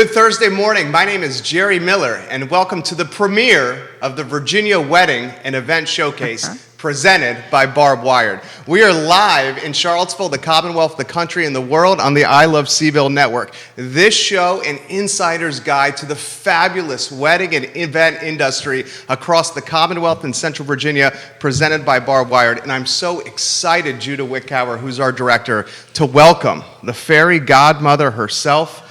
Good Thursday morning. My name is Jerry Miller, and welcome to the premiere of the Virginia Wedding and Event Showcase presented by Barb. We are live in Charlottesville, the Commonwealth, the country, and the world on the I Love CVille network. This show, an insider's guide to the fabulous wedding and event industry across the Commonwealth and Central Virginia, presented by Barb. And I'm so excited, Judah Wickower, who's our director, to welcome the fairy godmother herself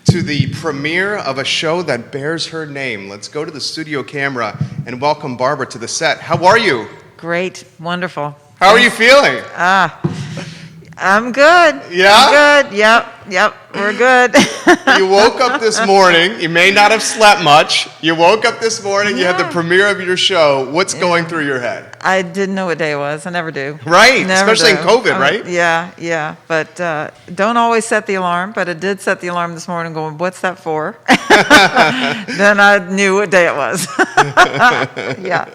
to the premiere of a show that bears her name. Let's go to the studio camera and welcome Barbara to the set. How are you? Great, wonderful. How are you feeling? I'm good. Yeah? I'm good. Yep, we're good. You woke up this morning. You may not have slept much. You woke up this morning. You had the premiere of your show. What's going through your head? I didn't know what day it was. I never do. Right, Never especially do. in COVID, right? Yeah. But don't always set the alarm. But it did set the alarm this morning going, what's that for? Then I knew what day it was. Yeah.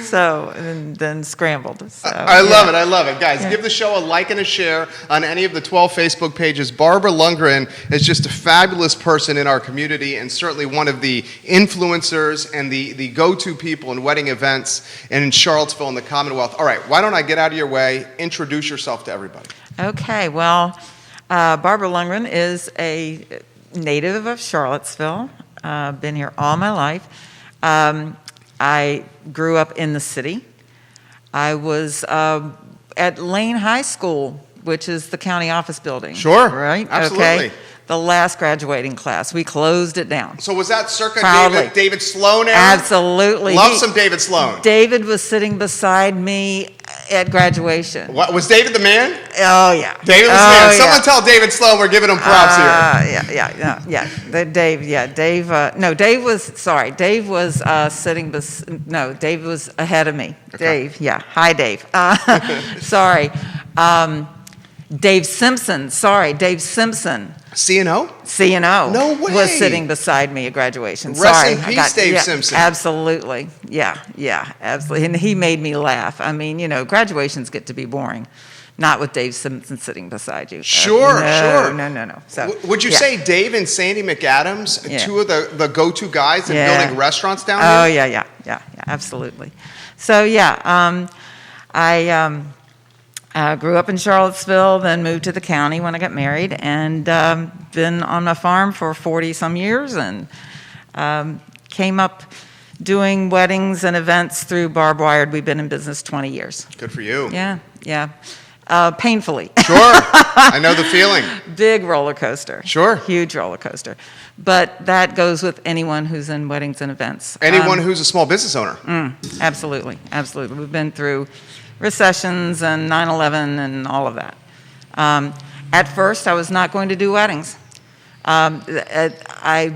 So, and then scrambled. So, I love it. Guys, give the show a like and a share on any of the 12 Facebook pages. Barbara Lundgren is just a fabulous person in our community and certainly one of the influencers and the go-to people in wedding events and in Charlottesville and the Commonwealth. All right, why don't I get out of your way, introduce yourself to everybody. Okay, well, Barbara Lundgren is a native of Charlottesville. Been here all my life. I grew up in the city. I was at Lane High School, which is the county office building. Sure. Right? Absolutely. Okay. The last graduating class. We closed it down. So was that circa Proudly. David Sloan era? Absolutely. Love some David Sloan. David was sitting beside me at graduation. What, was David the man? Oh, yeah. David was the man. Someone tell David Sloan we're giving him props here. Dave was sitting, Dave was ahead of me. Okay. Dave, yeah. Hi, Dave. Sorry. Dave Simpson. C&O? C&O. No way. Was sitting beside me at graduation. Rest in peace, Dave Simpson. Absolutely. Yeah, absolutely. And he made me laugh. I mean, graduations get to be boring. Not with Dave Simpson sitting beside you. Sure. No. So, would you say Dave and Sandy McAdams, two of the go-to guys in building restaurants down here? Oh, yeah, absolutely. So, I grew up in Charlottesville, then moved to the county when I got married, and been on my farm for 40-some years, and came up doing weddings and events through Barb. We've been in business 20 years. Good for you. Yeah. Painfully. Sure. I know the feeling. Big roller coaster. Sure. Huge roller coaster. But that goes with anyone who's in weddings and events. Anyone who's a small business owner. Absolutely. We've been through recessions and 9/11 and all of that. At first, I was not going to do weddings. I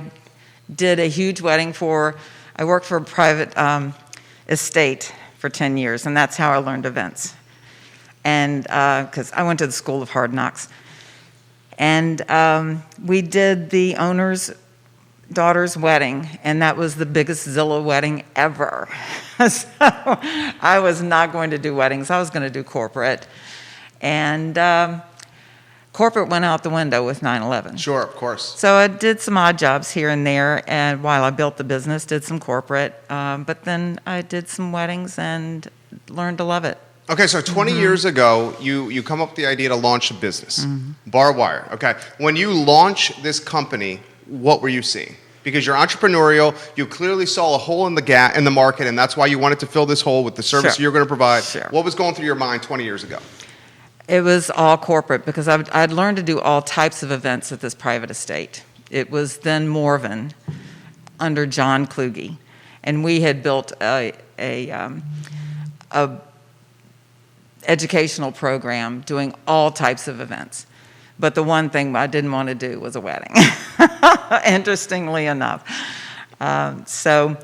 did a huge wedding I worked for a private estate for 10 years, and that's how I learned events. And because I went to the School of Hard Knocks. And we did the owner's daughter's wedding, and that was the biggest Zillow wedding ever. So I was not going to do weddings. I was going to do corporate. And corporate went out the window with 9/11. Sure, of course. So I did some odd jobs here and there, and while I built the business, did some corporate. But then I did some weddings and learned to love it. Okay, so 20 years ago, you come up with the idea to launch a business, Barb. Okay, when you launch this company, what were you seeing? Because you're entrepreneurial, you clearly saw a hole in the market, and that's why you wanted to fill this hole with the service you're going to provide. Sure. What was going through your mind 20 years ago? It was all corporate because I'd learned to do all types of events at this private estate. It was then Morven under John Kluge, and we had built a educational program doing all types of events. But the one thing I didn't want to do was a wedding, interestingly enough. So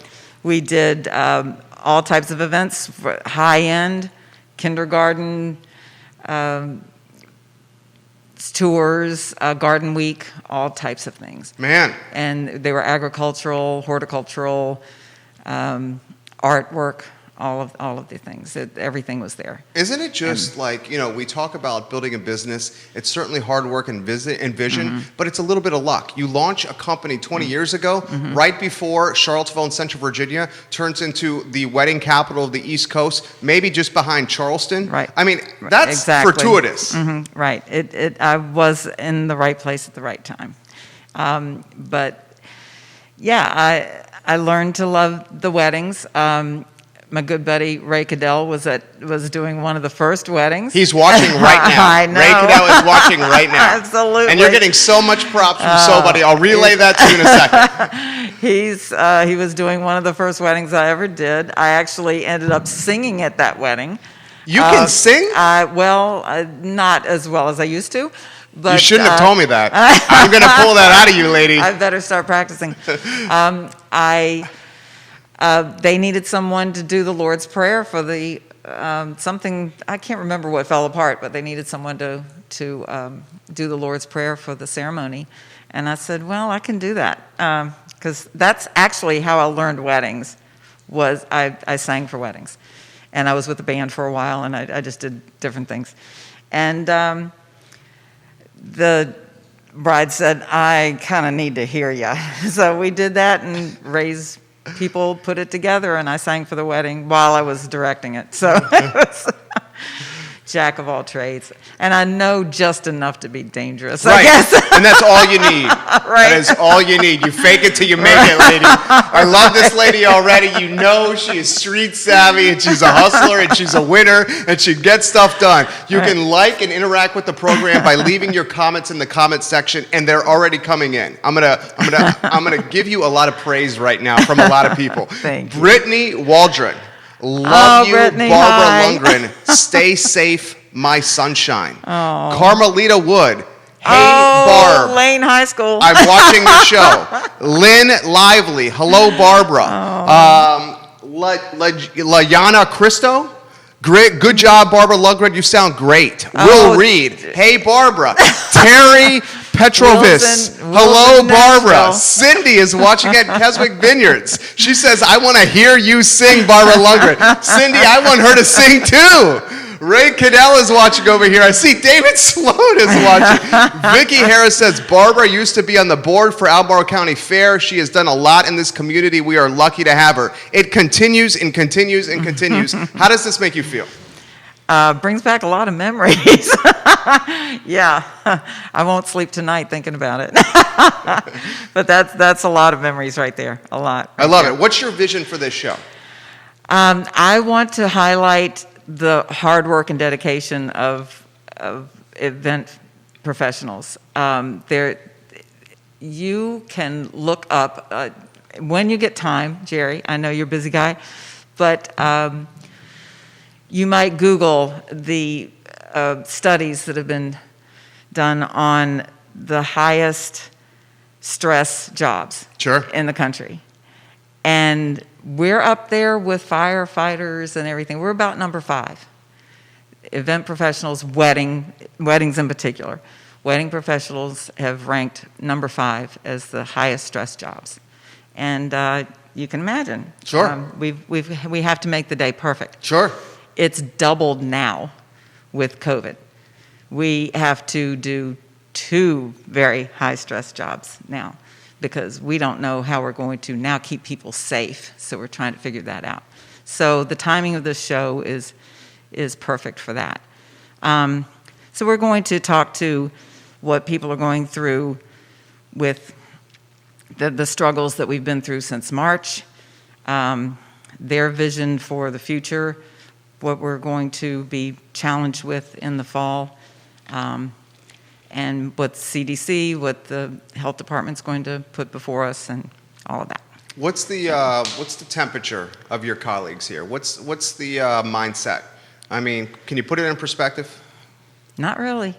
we did all types of events, high-end, kindergarten, tours, garden week, all types of things. Man. And they were agricultural, horticultural, artwork, all of the things. Everything was there. Isn't it just like, we talk about building a business. It's certainly hard work and vision, but it's a little bit of luck. You launch a company 20 years ago, right before Charlottesville in Central Virginia turns into the wedding capital of the East Coast, maybe just behind Charleston. Right. I mean, that's exactly. fortuitous. Right. I was in the right place at the right time. But yeah, I learned to love the weddings. My good buddy Ray Cadell was doing one of the first weddings. He's watching right now. I know. Ray Cadell is watching right now. Absolutely. And you're getting so much props from somebody. I'll relay that to you in a second. He was doing one of the first weddings I ever did. I actually ended up singing at that wedding. You can sing? Not as well as I used to. But, you shouldn't have told me that. I'm going to pull that out of you, lady. I better start practicing. They needed someone to do the Lord's Prayer for the something. I can't remember what fell apart, but they needed someone to do the Lord's Prayer for the ceremony. And I said, well, I can do that, because that's actually how I learned weddings. Was I sang for weddings, and I was with the band for a while, and I just did different things. And the bride said, I kind of need to hear you. So we did that, and Ray's people put it together, and I sang for the wedding while I was directing it. So it was jack of all trades. And I know just enough to be dangerous, I guess. And that's all you need. Right. That is all you need. You fake it till you make it, lady. I love this lady already. You know she is street savvy, and she's a hustler, and she's a winner, and she gets stuff done. You can like and interact with the program by leaving your comments in the comment section, and they're already coming in. I'm gonna give you a lot of praise right now from a lot of people. Thank you. Brittany Waldron. Love you, Brittany, Barbara hi. Lundgren. Stay safe, my sunshine. Carmelita Wood. Hey, Barb. Lane High School. I'm watching the show. Lynn Lively. Hello, Barbara. Layana Cristo. Great, good job, Barbara Lundgren. You sound great. Will Reed. Hey, Barbara. Terry Petrovis. Hello, Barbara. Nashville. Cindy is watching at Keswick Vineyards. She says, I want to hear you sing, Barbara Lundgren. Cindy, I want her to sing too. Ray Cadell is watching over here. I see David Sloan is watching. Vicki Harris says, Barbara used to be on the board for Albemarle County Fair. She has done a lot in this community. We are lucky to have her. It continues and continues and continues. How does this make you feel? Brings back a lot of memories. Yeah, I won't sleep tonight thinking about it. But that's a lot of memories right there, a lot. I love it. What's your vision for this show? I want to highlight the hard work and dedication of event professionals. You can look up, when you get time, Jerry, I know you're a busy guy, but you might Google the studies that have been done on the highest stress jobs in the country. And we're up there with firefighters and everything. We're about number 5. Event professionals, weddings in particular. Wedding professionals have ranked number 5 as the highest stress jobs. And you can imagine. Sure. We have to make the day perfect. Sure. It's doubled now with COVID. We have to do 2 very high stress jobs now, because we don't know how we're going to now keep people safe. So we're trying to figure that out. So the timing of this show is perfect for that. So we're going to talk to what people are going through with the struggles that we've been through since March, their vision for the future, what we're going to be challenged with in the fall, and what CDC, what the health department's going to put before us, and all of that. What's the temperature of your colleagues here? What's the mindset? I mean, can you put it in perspective? Not really.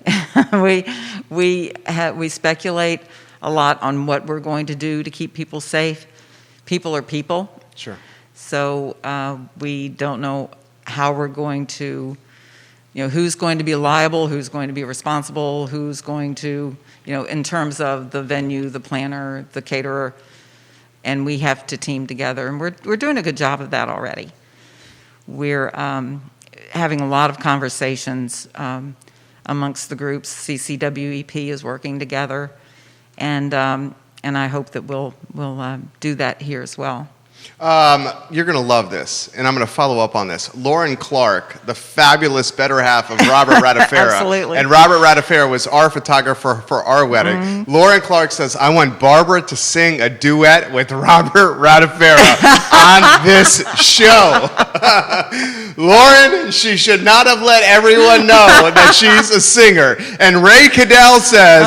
We speculate a lot on what we're going to do to keep people safe. People are people. Sure. So we don't know how we're going to, who's going to be liable, who's going to be responsible, who's going to, in terms of the venue, the planner, the caterer, and we have to team together, and we're doing a good job of that already. we're having a lot of conversations amongst the groups. CCWEP is working together, and I hope that we'll do that here as well. You're going to love this, and I'm going to follow up on this. Lauren Clark, the fabulous better half of Robert Radifera. Absolutely. And Robert Radifera was our photographer for our wedding. Mm-hmm. Lauren Clark says, I want Barbara to sing a duet with Robert Radifera on this show. Lauren, she should not have let everyone know that she's a singer. And Ray Cadell says,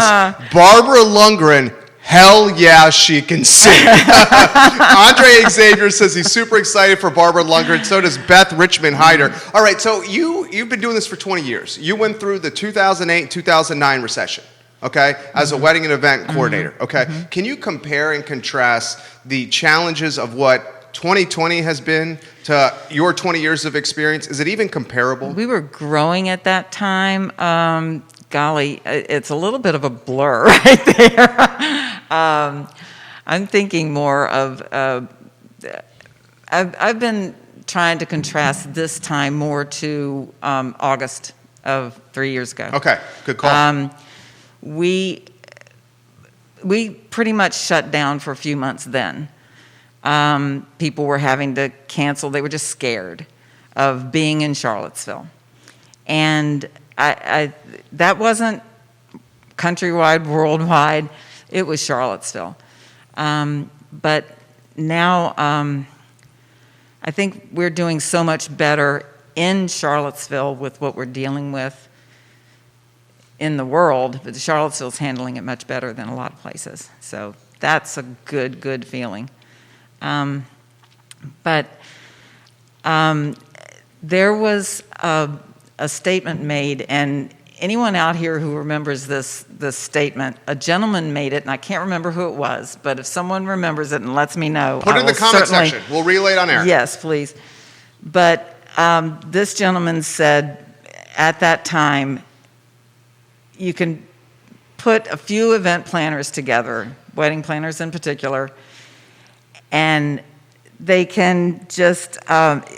Barbara Lundgren, hell yeah, she can sing. Andre Xavier says he's super excited for Barbara Lundgren. So does Beth Richmond Hyder. All right, so you've been doing this for 20 years. You went through the 2008-2009 recession, okay, as a wedding and event coordinator, okay? Can you compare and contrast the challenges of what 2020 has been to your 20 years of experience? Is it even comparable? We were growing at that time. Golly, it's a little bit of a blur right there. I'm thinking more of, I've been trying to contrast this time more to August of 3 years ago. Okay, good call. We pretty much shut down for a few months then. People were having to cancel. They were just scared of being in Charlottesville. And that wasn't countrywide, worldwide. It was Charlottesville. But now I think we're doing so much better in Charlottesville with what we're dealing with in the world, but Charlottesville's handling it much better than a lot of places. So that's a good feeling. But there was a statement made, and anyone out here who remembers this statement, a gentleman made it, and I can't remember who it was, but if someone remembers it and lets me know, Put it in the comment section. We'll relay it on air. Yes, please. But this gentleman said at that time, you can put a few event planners together, wedding planners in particular, and they can just,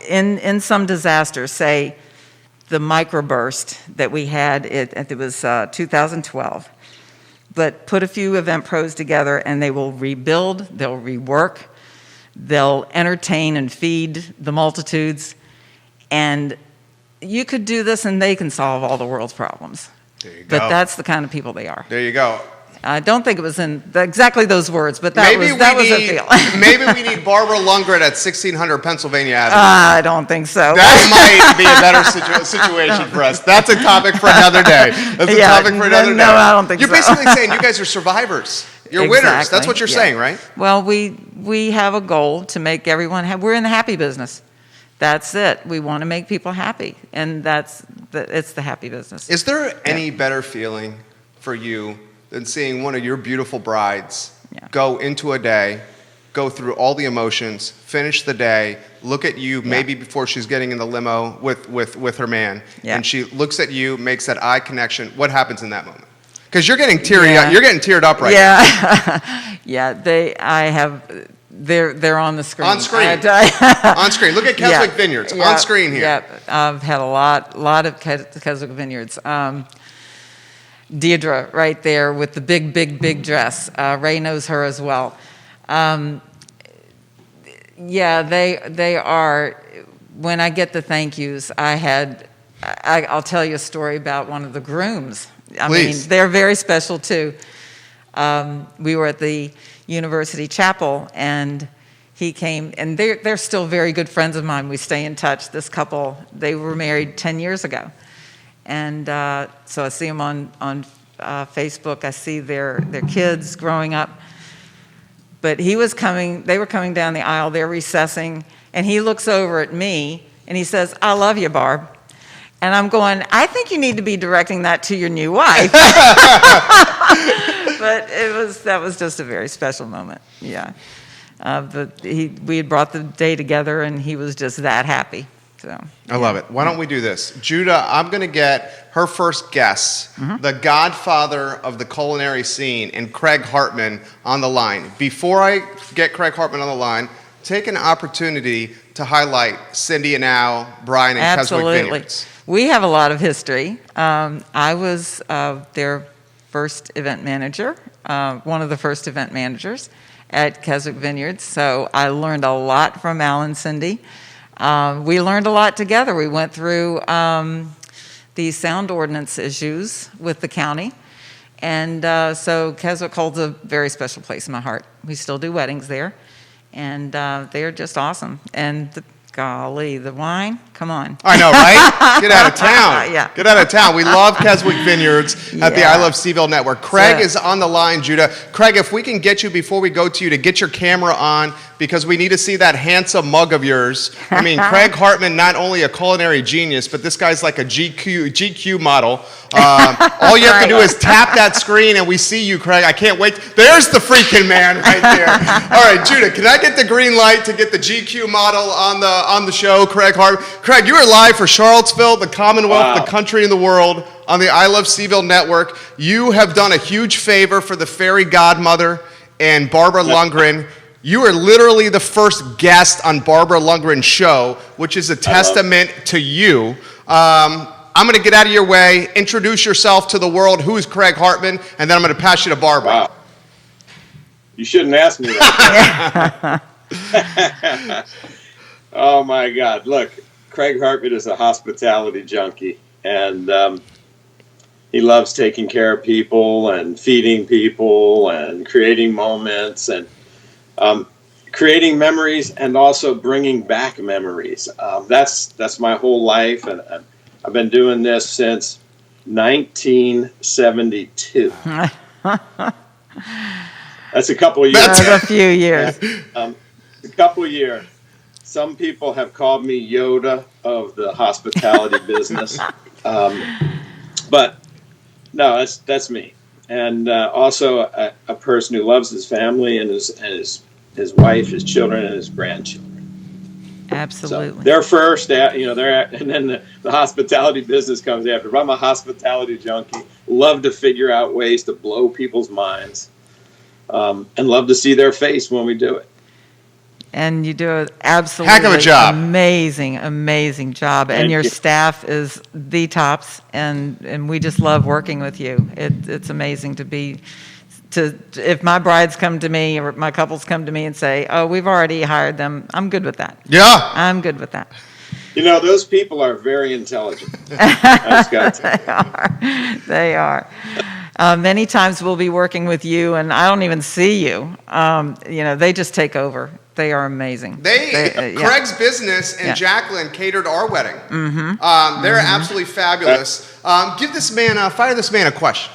in some disaster, say, the microburst that we had, it was 2012. But put a few event pros together and they will rebuild, they'll rework, they'll entertain and feed the multitudes. And you could do this and they can solve all the world's problems. There you go. But that's the kind of people they are. There you go. I don't think it was in exactly those words, but that was a feel. Maybe we need Barbara Lundgren at 1600 Pennsylvania Avenue. I don't think so. That might be a better situation for us. That's a topic for another day. That's a topic for another day. No, I don't think so. You're basically saying you guys are survivors. You're winners. That's what you're saying, right? Well, we have a goal to make everyone happy. We're in the happy business. That's it. We want to make people happy, and it's the happy business. Is there any better feeling for you than seeing one of your beautiful brides go into a day, go through all the emotions, finish the day, look at you maybe before she's getting in the limo with her man, and she looks at you, makes that eye connection? What happens in that moment? Because you're getting teary-eyed, you're getting teared up right now. They're on the screen. On screen. On screen. Look at Keswick Vineyards. On screen here. Yeah, I've had a lot of Keswick Vineyards. Deirdre right there with the big dress. Ray knows her as well. They are. When I get the thank yous, I'll tell you a story about one of the grooms. I mean, they're very special too. We were at the University Chapel, and he came, and they're still very good friends of mine. We stay in touch. This couple, they were married 10 years ago. And so I see them on Facebook. I see their kids growing up. But they were coming down the aisle. They're recessing. And he looks over at me, and he says, "I love you, Barb." And I'm going, I think you need to be directing that to your new wife. But that was just a very special moment. Yeah. We had brought the day together, and he was just that happy. So, I love it. Why don't we do this? Judah, I'm going to get her first guest, the godfather of the culinary scene, and Craig Hartman on the line. Before I get Craig Hartman on the line, take an opportunity to highlight Cindy and Al, Brian, and Keswick Absolutely. Vineyards? We have a lot of history. I was their first event manager, one of the first event managers at Keswick Vineyards. So I learned a lot from Al and Cindy. We learned a lot together. We went through the sound ordinance issues with the county. And so Keswick holds a very special place in my heart. We still do weddings there. And they're just awesome. And golly, the wine, come on. I know, right? Get out of town. Yeah. Get out of town. We love Keswick Vineyards at the I Love CVille Network. Craig is on the line, Judah. Craig, if we can get you, before we go to you, to get your camera on, because we need to see that handsome mug of yours. I mean, Craig Hartman, not only a culinary genius, but this guy's like a GQ model. All you have to do is tap that screen and we see you, Craig. I can't wait. There's the freaking man right there. All right, Judah, can I get the green light to get the GQ model on the show, Craig Hartman? Craig, you are live for Charlottesville, the Commonwealth, the country, and the world on the I Love CVille Network. You have done a huge favor for the fairy godmother and Barbara Lundgren. You are literally the first guest on Barbara Lundgren's show, which is a testament to you. I'm going to get out of your way, introduce yourself to the world. Who is Craig Hartman? And then I'm going to pass you to Barbara. Wow. You shouldn't ask me that. Oh, my God. Look, Craig Hartman is a hospitality junkie, and he loves taking care of people and feeding people and creating moments and creating memories and also bringing back memories. That's my whole life, and I've been doing this since 1972. That's a couple of years. That's a few years. A couple of years. Some people have called me Yoda of the hospitality business, but no, that's me. And also a person who loves his family and his wife, his children, and his grandchildren. Absolutely. So they're first, and then the hospitality business comes after. But I'm a hospitality junkie. Love to figure out ways to blow people's minds, and love to see their face when we do it. And you do an absolutely heck of a job. Amazing job. Thank and your you. staff is the tops, and we just love working with you. It's amazing if my brides come to me or my couples come to me and say, oh, we've already hired them, I'm good with that. Yeah. I'm good with that. Those people are very intelligent. I just got to tell you. They are. Many times we'll be working with you, and I don't even see you. They just take over. They are amazing. Craig's business and Jacqueline catered our wedding. Mm-hmm. They're absolutely fabulous. Fire this man a question.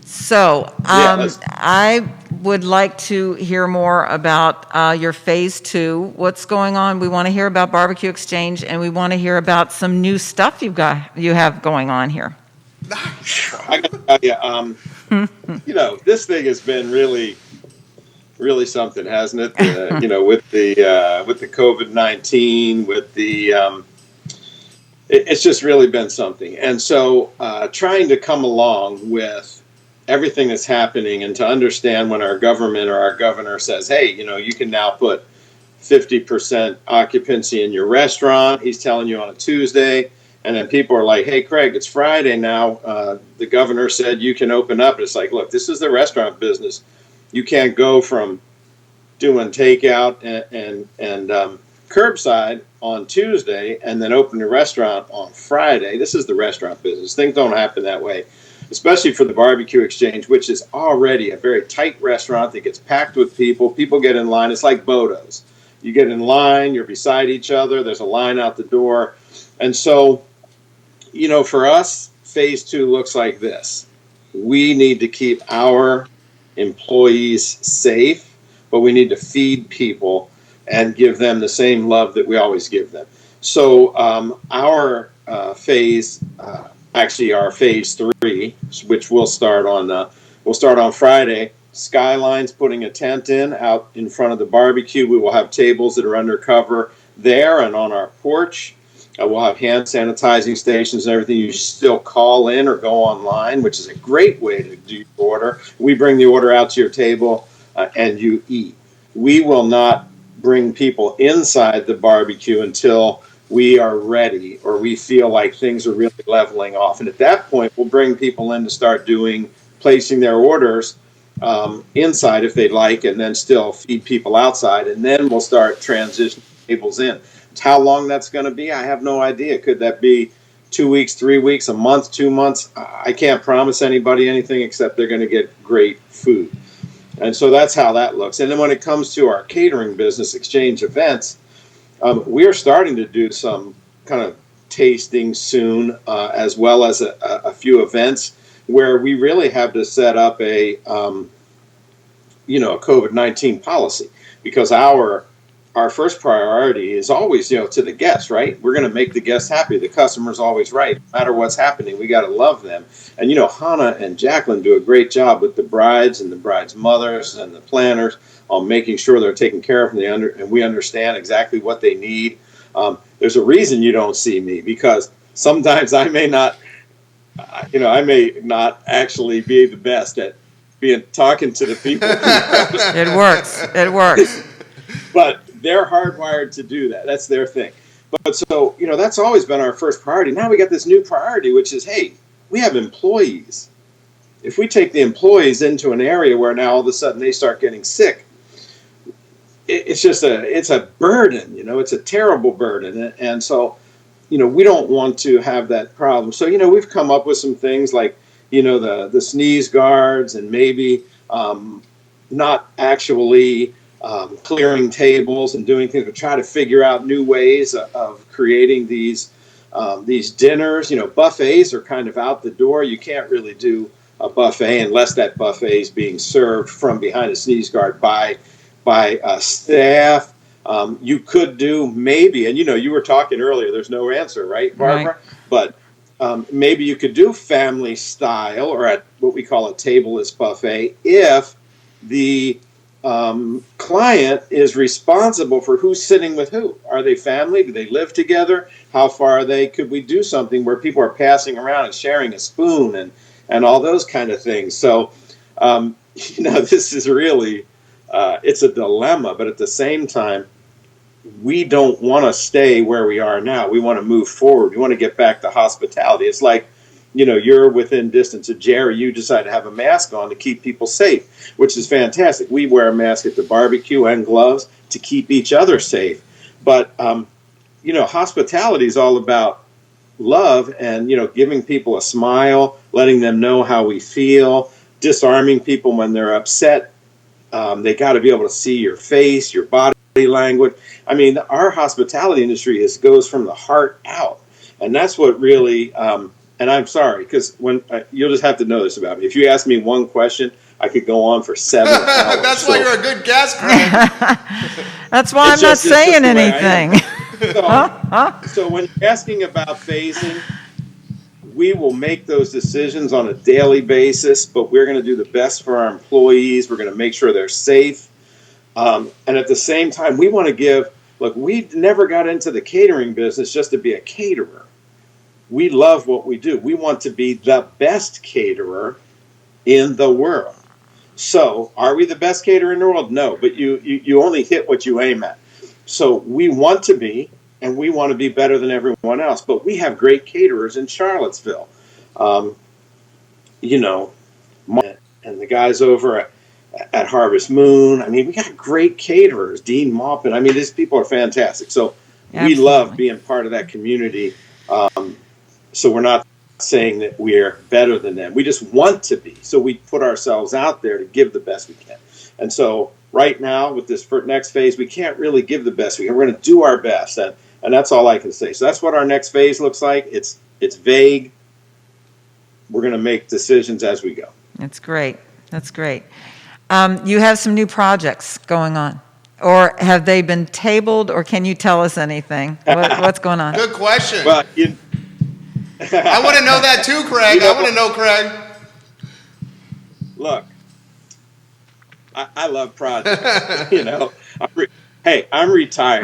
So I would like to hear more about your phase 2. What's going on? We want to hear about Barbecue Exchange, and we want to hear about some new stuff you have going on here. I got to tell you, this thing has been really, really something, hasn't it? With the COVID-19, with the it's just really been something. And so, trying to come along with everything that's happening and to understand when our government or our governor says, hey, you can now put 50% occupancy in your restaurant. He's telling you on a Tuesday. And then people are like, hey, Craig, it's Friday now. The governor said you can open up. It's like, look, this is the restaurant business. You can't go from doing takeout and curbside on Tuesday and then open your restaurant on Friday. This is the restaurant business. Things don't happen that way, especially for the Barbecue Exchange, which is already a very tight restaurant that gets packed with people. People get in line. It's like Bodo's. You get in line. You're beside each other. There's a line out the door. And so, for us, phase 2 looks like this. We need to keep our employees safe, but we need to feed people and give them the same love that we always give them. So our phase 3, which we'll start on Friday. Skyline's putting a tent out in front of the barbecue. We will have tables that are undercover there and on our porch. We'll have hand sanitizing stations and everything. You still call in or go online, which is a great way to do your order. We bring the order out to your table and you eat. We will not bring people inside the barbecue until we are ready or we feel like things are really leveling off. And at that point, we'll bring people in to start placing their orders inside if they'd like, and then still feed people outside. And then we'll start transitioning tables in. How long that's going to be, I have no idea. Could that be 2 weeks, 3 weeks, a month, 2 months? I can't promise anybody anything except they're going to get great food. And so that's how that looks. And then when it comes to our catering business, Exchange Events, we are starting to do some kind of tasting soon, as well as a few events where we really have to set up a COVID-19 policy, because our first priority is always, to the guests, right? We're going to make the guests happy. The customer's always right. No matter what's happening, we got to love them. And, Hannah and Jacqueline do a great job with the brides and the brides' mothers and the planners on making sure they're taken care of and we understand exactly what they need. There's a reason you don't see me, because sometimes I may not actually be the best at talking to the people. It works. But they're hardwired to do that. That's their thing. But so, that's always been our first priority. Now we got this new priority, which is, hey, we have employees. If we take the employees into an area where now all of a sudden they start getting sick, it's a burden, it's a terrible burden. And so, we don't want to have that problem. So, we've come up with some things like, the sneeze guards, and maybe not actually clearing tables and doing things to try to figure out new ways of creating these dinners. Buffets are kind of out the door. You can't really do a buffet unless that buffet is being served from behind a sneeze guard by staff. You could do maybe, and you were talking earlier, there's no answer, right, Barbara? Right. But maybe you could do family style, or at what we call a tableless buffet, if the client is responsible for who's sitting with who. Are they family? Do they live together? How far are they? Could we do something where people are passing around and sharing a spoon and all those kind of things? So, this is really, it's a dilemma, but at the same time, we don't want to stay where we are now. We want to move forward. We want to get back to hospitality. It's like, you're within distance of Jerry. You decide to have a mask on to keep people safe, which is fantastic. We wear a mask at the barbecue and gloves to keep each other safe. But, hospitality is all about love and, giving people a smile, letting them know how we feel, disarming people when they're upset. They got to be able to see your face, your body language. I mean, our hospitality industry goes from the heart out. And that's what really... and I'm sorry, because when you'll just have to know this about me. If you ask me one question, I could go on for 7 hours. That's why you're a good guest, Craig. That's why I'm not saying anything. So when you're asking about phasing, we will make those decisions on a daily basis, but we're going to do the best for our employees. We're going to make sure they're safe. And at the same time, we want to look, we never got into the catering business just to be a caterer. We love what we do. We want to be the best caterer in the world. So, are we the best caterer in the world? No, but you only hit what you aim at. So, we want to be, and we want to be better than everyone else. But we have great caterers in Charlottesville. And the guys over at Harvest Moon. I mean, we got great caterers. Dean Maupin. I mean, these people are fantastic. So, we love being part of that community. So we're not saying that we're better than them. We just want to be. So we put ourselves out there to give the best we can. And so right now with this next phase, we can't really give the best we can. We're going to do our best. And that's all I can say. So that's what our next phase looks like. It's vague. We're going to make decisions as we go. That's great. You have some new projects going on. Or have they been tabled, or can you tell us anything? What's going on? Good question. Well, I want to know that too, Craig. I want to know, Craig. Look, I love projects. I'm retired.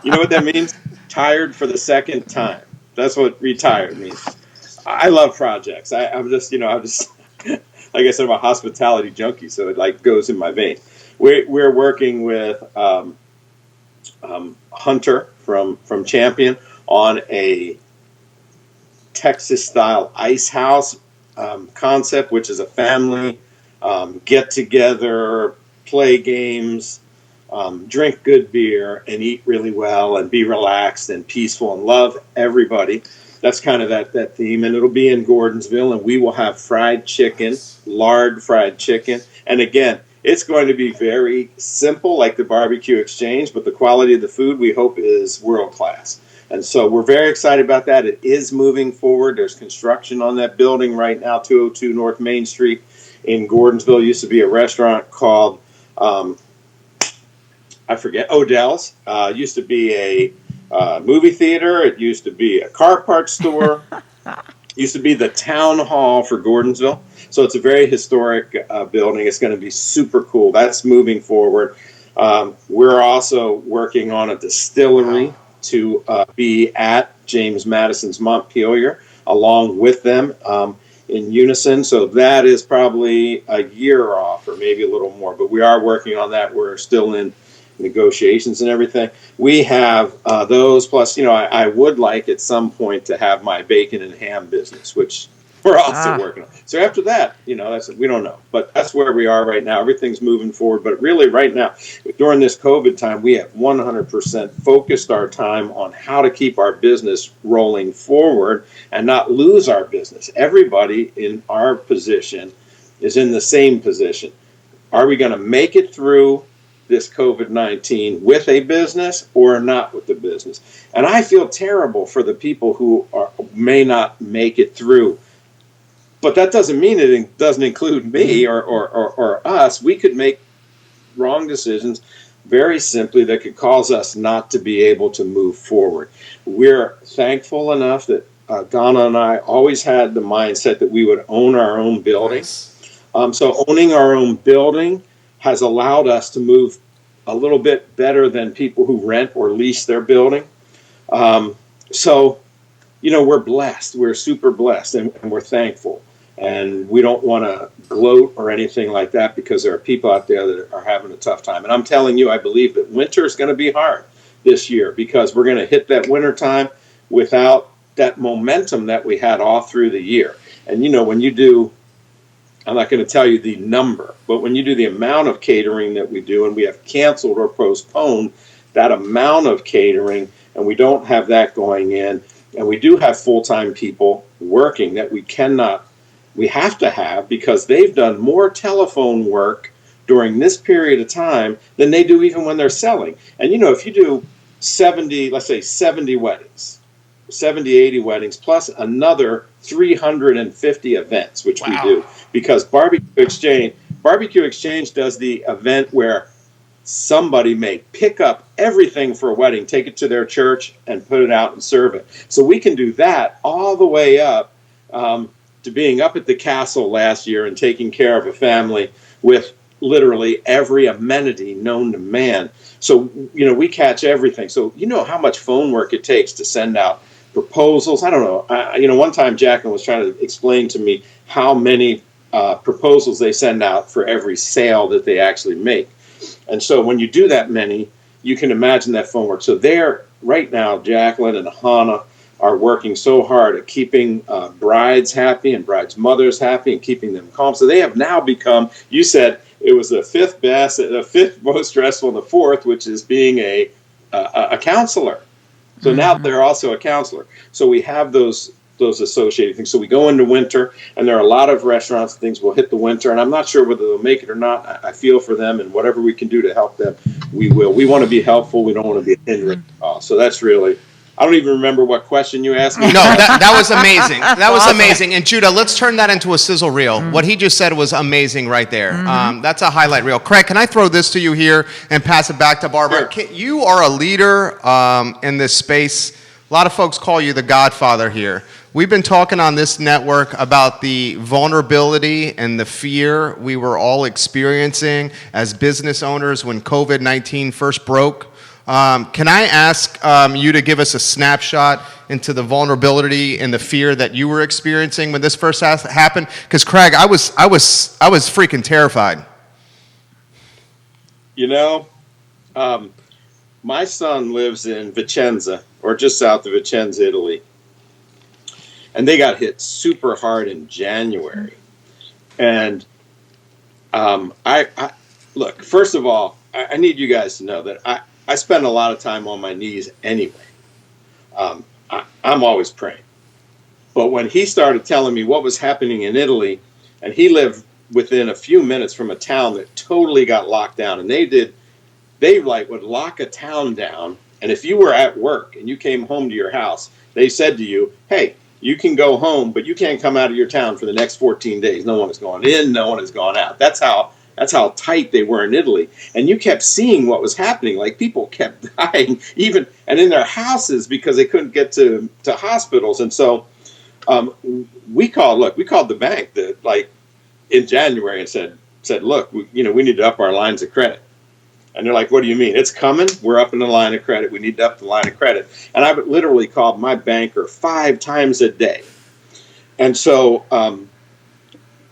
You know what that means? Tired for the second time. That's what retired means. I love projects. I'm just like I said, I'm a hospitality junkie, so it goes in my veins. we're working with Hunter from Champion on a Texas-style ice house concept, which is a family get-together, play games, drink good beer, and eat really well, and be relaxed and peaceful and love everybody. That's kind of that theme, and it'll be in Gordonsville, and we will have fried chicken, lard fried chicken, and again, it's going to be very simple, like the barbecue exchange, but the quality of the food we hope is world class. And so we're very excited about that. It is moving forward. There's construction on that building right now, 202 North Main Street in Gordonsville. It used to be a restaurant called, I forget, Odell's. Used to be a movie theater. It used to be a car parts store. Used to be the town hall for Gordonsville. So it's a very historic building. It's going to be super cool. That's moving forward. We're also working on a distillery to be at James Madison's Montpelier along with them in unison. So that is probably a year off or maybe a little more. But we are working on that. We're still in negotiations and everything. We have those, plus, I would like at some point to have my bacon and ham business, which we're also working on. So after that, that's, we don't know, but that's where we are right now. Everything's moving forward, but really right now, during this COVID time, we have 100% focused our time on how to keep our business rolling forward and not lose our business. Everybody in our position is in the same position. Are we going to make it through this COVID-19 with a business or not with the business? And I feel terrible for the people who may not make it through. But that doesn't mean it doesn't include me or us. We could make wrong decisions very simply that could cause us not to be able to move forward. We're thankful enough that Donna and I always had the mindset that we would own our own building. So owning our own building has allowed us to move a little bit better than people who rent or lease their building. So, we're blessed. We're super blessed, and we're thankful. And we don't want to gloat or anything like that because there are people out there that are having a tough time. And I'm telling you, I believe that winter is going to be hard this year because we're going to hit that winter time without that momentum that we had all through the year. And, when you do, I'm not going to tell you the number, but when you do the amount of catering that we do, and we have canceled or postponed that amount of catering, and we don't have that going in, and we do have full-time people working that we have to have because they've done more telephone work during this period of time than they do even when they're selling. And, if you do 70, let's say 70 weddings, 70, 80 weddings, plus another 350 events, which we do, because Barbecue Exchange does the event where somebody may pick up everything for a wedding, take it to their church, and put it out and serve it. So we can do that all the way up to being up at the castle last year and taking care of a family with literally every amenity known to man. So, we catch everything. So, how much phone work it takes to send out proposals. I don't know. One time Jacqueline was trying to explain to me how many proposals they send out for every sale that they actually make. And so when you do that many, you can imagine that phone work. So there, right now, Jacqueline and Hannah are working so hard at keeping brides happy and brides' mothers happy and keeping them calm. So they have now become, you said it was the fifth best, the fifth most stressful, and the fourth, which is being a counselor. So now they're also a counselor. So we have those associated things. So we go into winter, and there are a lot of restaurants and things will hit the winter, and I'm not sure whether they'll make it or not. I feel for them, and whatever we can do to help them, we will. We want to be helpful. We don't want to be a hindrance. So that's really, I don't even remember what question you asked me. No, that was amazing. That was amazing. And Judah, let's turn that into a sizzle reel. What he just said was amazing right there. That's a highlight reel. Craig, can I throw this to you here and pass it back to Barbara? Sure. You are a leader in this space. A lot of folks call you the Godfather here. We've been talking on this network about the vulnerability and the fear we were all experiencing as business owners when COVID-19 first broke. Can I ask you to give us a snapshot into the vulnerability and the fear that you were experiencing when this first happened? Because Craig, I was freaking terrified. You know, my son lives in Vicenza, or just south of Vicenza, Italy. And they got hit super hard in January. And I look, first of all, I need you guys to know that I spend a lot of time on my knees anyway. I'm always praying. But when he started telling me what was happening in Italy, and he lived within a few minutes from a town that totally got locked down, and they like would lock a town down, and if you were at work and you came home to your house, they said to you, hey, you can go home, but you can't come out of your town for the next 14 days. No one is going in, no one is going out. That's how tight they were in Italy. And you kept seeing what was happening. Like, people kept dying, even and in their houses, because they couldn't get to hospitals. And so we called the bank in January and said, look, we need to up our lines of credit. And they're like, what do you mean? It's coming. We're upping the line of credit. We need to up the line of credit. And I would literally called my banker 5 times a day. And so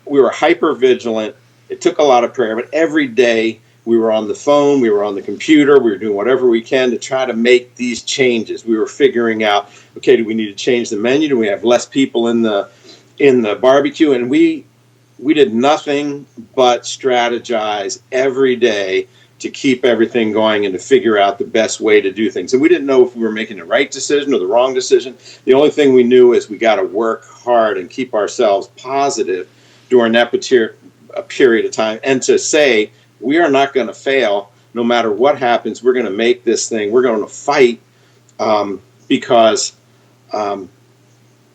we were hyper vigilant. It took a lot of prayer, but every day we were on the phone, we were on the computer, we were doing whatever we can to try to make these changes. We were figuring out, okay, do we need to change the menu? Do we have less people in the barbecue? And we did nothing but strategize every day to keep everything going and to figure out the best way to do things. And we didn't know if we were making the right decision or the wrong decision. The only thing we knew is we got to work hard and keep ourselves positive during that period of time, and to say we are not going to fail no matter what happens. We're going to make this thing. We're going to fight because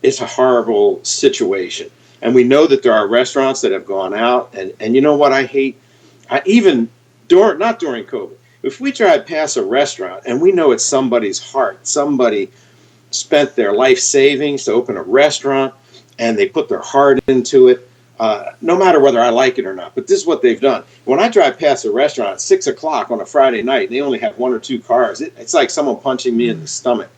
it's a horrible situation. And we know that there are restaurants that have gone out. And you know what I hate? Not during COVID. If we drive past a restaurant and we know it's somebody's heart, somebody spent their life savings to open a restaurant and they put their heart into it, no matter whether I like it or not. But this is what they've done. When I drive past a restaurant at 6 o'clock on a Friday night and they only have 1 or 2 cars, it's like someone punching me in the stomach.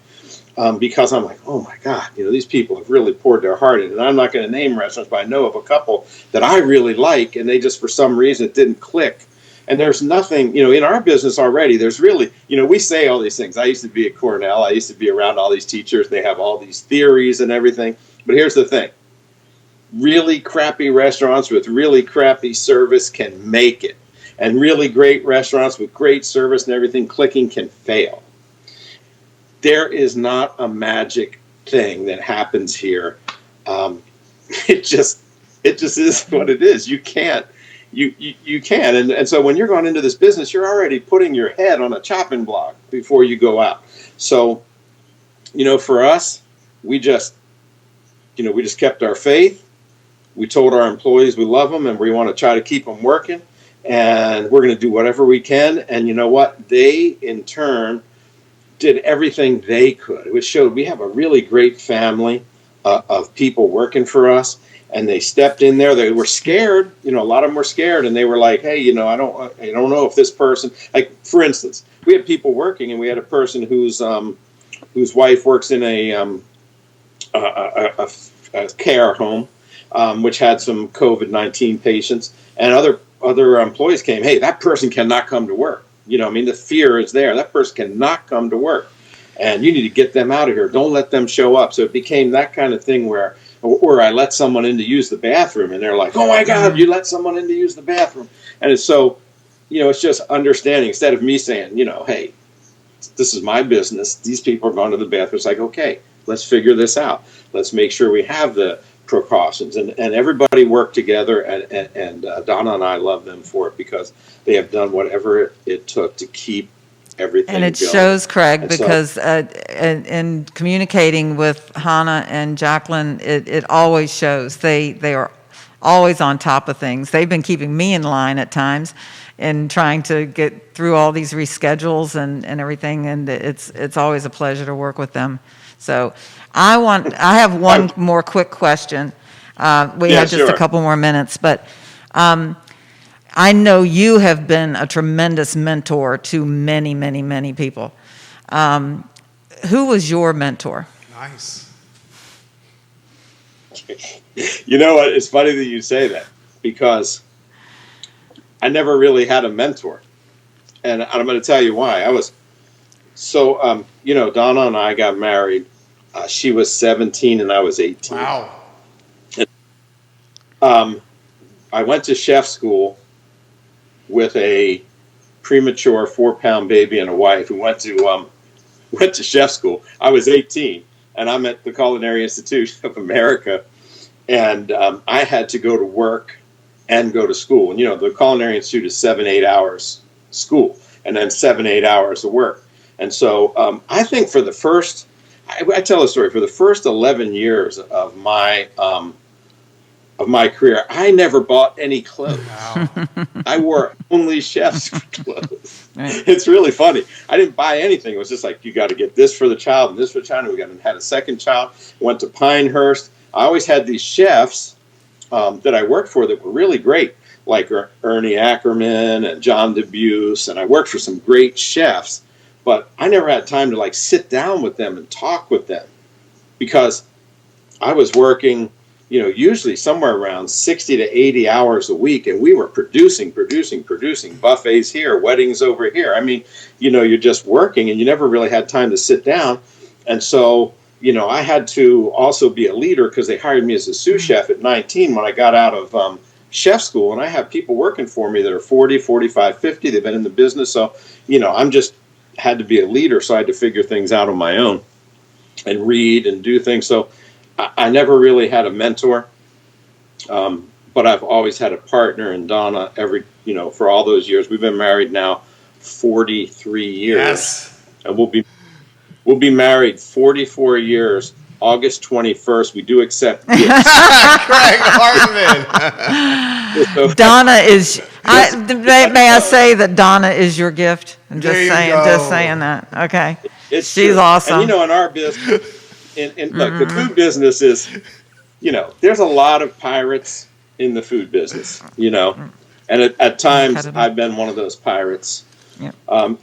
Because I'm like, oh my God, these people have really poured their heart in. And I'm not going to name restaurants, but I know of a couple that I really like, and they just, for some reason, it didn't click. And there's nothing, in our business already, there's really, we say all these things. I used to be at Cornell. I used to be around all these teachers. They have all these theories and everything. But here's the thing. Really crappy restaurants with really crappy service can make it. And really great restaurants with great service and everything clicking can fail. There is not a magic thing that happens here. It just is what it is. You can't. You can. And so when you're going into this business, you're already putting your head on a chopping block before you go out. So, for us, we just kept our faith. We told our employees we love them and we want to try to keep them working. And we're going to do whatever we can. And you know what? They, in turn, did everything they could, which showed we have a really great family of people working for us. And they stepped in there. They were scared. A lot of them were scared, and they were like, "Hey, I don't know if this person." Like, for instance, we had people working, and we had a person whose wife works in a care home, which had some COVID-19 patients, and other employees came. Hey, that person cannot come to work. The fear is there. That person cannot come to work, and you need to get them out of here. Don't let them show up. So it became that kind of thing where. Or I let someone in to use the bathroom, and they're like, "Oh my God, you let someone in to use the bathroom!" And it's so, it's just understanding. Instead of me saying, "Hey, this is my business. These people are going to the bathroom." It's like, okay, let's figure this out. Let's make sure we have the precautions, and everybody worked together. And Donna and I love them for it because they have done whatever it took to keep everything and it going. shows, Craig, And because in communicating with Hannah and Jacqueline, it always shows. They are always on top of things. They've been keeping me in line at times and trying to get through all these reschedules and everything, and it's always a pleasure to work with them. So I have one more quick question. We have just a couple more minutes, but I know you have been a tremendous mentor to many, many, many people. Who was your mentor? Nice. You know what? It's funny that you say that because I never really had a mentor. and I'm going to tell you why. Donna and I got married. She was 17 and I was 18. Wow. I went to chef school with a premature 4-pound baby and a wife who went to chef school. I was 18, and I'm at the Culinary Institute of America, and I had to go to work and go to school. And the Culinary Institute is 7-8 hours school, and then 7-8 hours of work. And so I think for the first, I tell a story, for the first 11 years of my career, I never bought any clothes. Wow. I wore only chef's clothes. Right. It's really funny. I didn't buy anything. It was just like, you got to get this for the child and this for the child. And we had a second child. Went to Pinehurst. I always had these chefs that I worked for that were really great, like Ernie Ackerman and John DeBuse. And I worked for some great chefs, but I never had time to sit down with them and talk with them because I was working usually somewhere around 60 to 80 hours a week. And we were producing buffets here, weddings over here. I mean, you're just working and you never really had time to sit down. And so, I had to also be a leader because they hired me as a sous chef at 19 when I got out of chef school. And I have people working for me that are 40, 45, 50. They've been in the business. So, I'm just had to be a leader. So I had to figure things out on my own and read and do things. So I never really had a mentor, but I've always had a partner in Donna for all those years. We've been married now 43 years. Yes. And we'll be married 44 years. August 21st. We do accept gifts. Craig Hartman. Donna is, may I say that Donna is your gift? I'm just There you saying go. that. Okay. It's She's true. in And in our business, look, the food business is, there's a lot of pirates in the food business, and at times Incredible. I've been one of those pirates. Yep.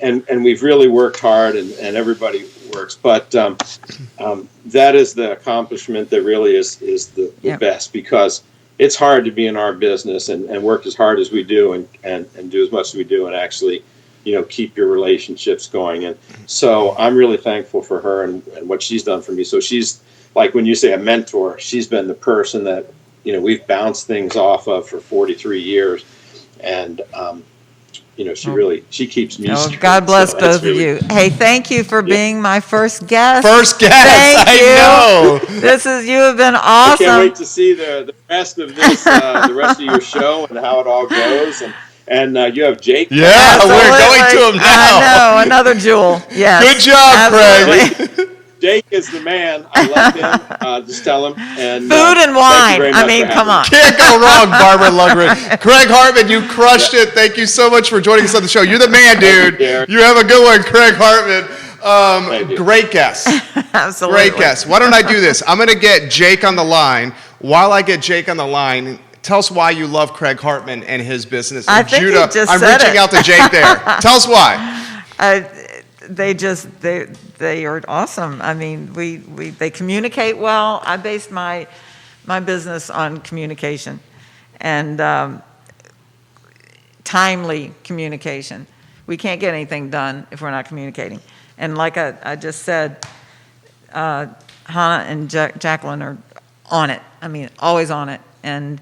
And we've really worked hard and everybody works, but that is the accomplishment that really is the Yep. best, because it's hard to be in our business and work as hard as we do and do as much as we do and actually keep your relationships going. And so I'm really thankful for her and what she's done for me. So she's, like when you say a mentor, she's been the person that we've bounced things off of for 43 years, and she keeps me straight. God bless So that's both of really- you. Hey, thank you for being my first guest. First guest. Thank you. I know. You have been I awesome. can't wait to see the rest of this, the rest of your show and how it all goes. And you have Jake. Yeah, Absolutely. we're going to him now. I know, another jewel. Yes. Good job, Absolutely. Craig. Jake is the man. I love him. Just tell him. And Food and thank you wine. very I much mean, for come on. having me. Can't go wrong, Barbara Lundgren. Craig Hartman, you crushed it. Thank you so much for joining us on the show. You're the man, dude. Gary. You have a good one, Craig Hartman. Thank you. Great guest. Absolutely. Great guest. Why don't I do this? I'm going to get Jake on the line. While I get Jake on the line, tell us why you love Craig Hartman and his business. I And think he Judah, just I'm said reaching it. out to Jake there. Tell us why. They are awesome. I mean, they communicate well. I based my business on communication and timely communication. We can't get anything done if we're not communicating. And like I just said, Hannah and Jacqueline are on it. I mean, always on it. And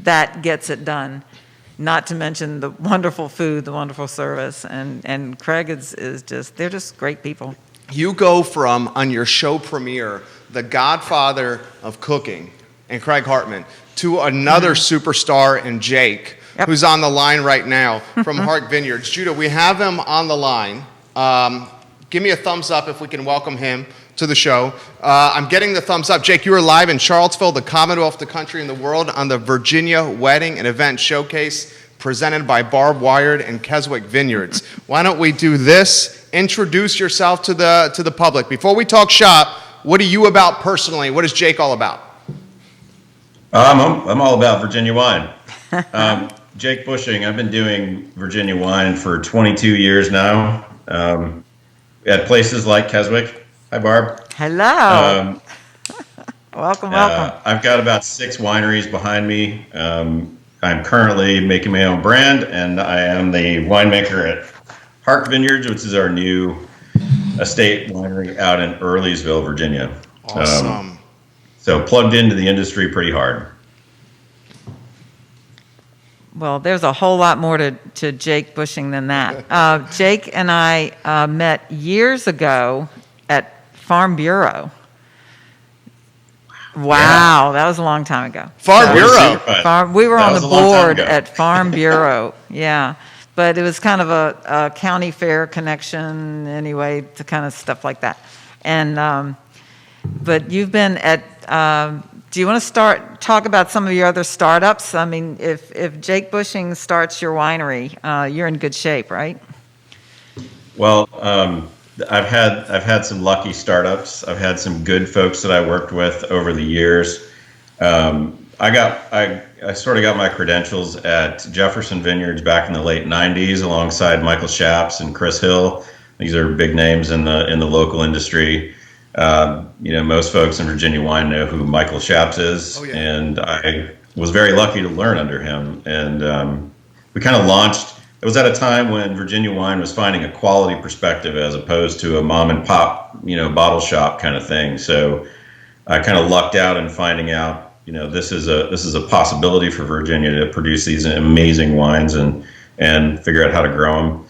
that gets it done. Not to mention the wonderful food, the wonderful service. And Craig is just, they're just great people. You go from, on your show premiere, the godfather of cooking, and Craig Hartman, to another superstar in Jake, Yep. who's on the line right now from Hark Vineyards. Judah, we have him on the line. Give me a thumbs up if we can welcome him to the show. I'm getting the thumbs up. Jake, you are live in Charlottesville, the Commonwealth, the country, and the world, on the Virginia Wedding and Event Showcase presented by Barb and Keswick Vineyards. Why don't we do this? Introduce yourself to the public. Before we talk shop, what are you about personally? What is Jake all about? I'm all about Virginia wine. Jake Busching. I've been doing Virginia wine for 22 years now. At places like Keswick. Hi, Barb. Hello. Welcome. I've got about 6 wineries behind me. I'm currently making my own brand, and I am the winemaker at Hark Vineyards, which is our new estate winery out in Earlysville, Virginia. Awesome. So plugged into the industry pretty hard. Well, there's a whole lot more to Jake Busching than that. Jake and I met years ago at Farm Bureau. Wow, that was a long time ago. Farm Bureau. We were That on was the a long time board ago. at Farm Bureau, yeah. But it was kind of a county fair connection anyway, to kind of stuff like that. And but you've been at. Do you want to talk about some of your other startups? I mean, if Jake Busching starts your winery, you're in good shape, right? Well, I've had some lucky startups. I've had some good folks that I worked with over the years. I sort of got my credentials at Jefferson Vineyards back in the late '90s, alongside Michael Shaps and Chris Hill. These are big names in the local industry. Most folks in Virginia wine know who Michael Shaps is, and I was very lucky to learn under him. And we kind of launched. It was at a time when Virginia wine was finding a quality perspective as opposed to a mom and pop, bottle shop kind of thing. So I kind of lucked out in finding out, this is a possibility for Virginia to produce these amazing wines and figure out how to grow them.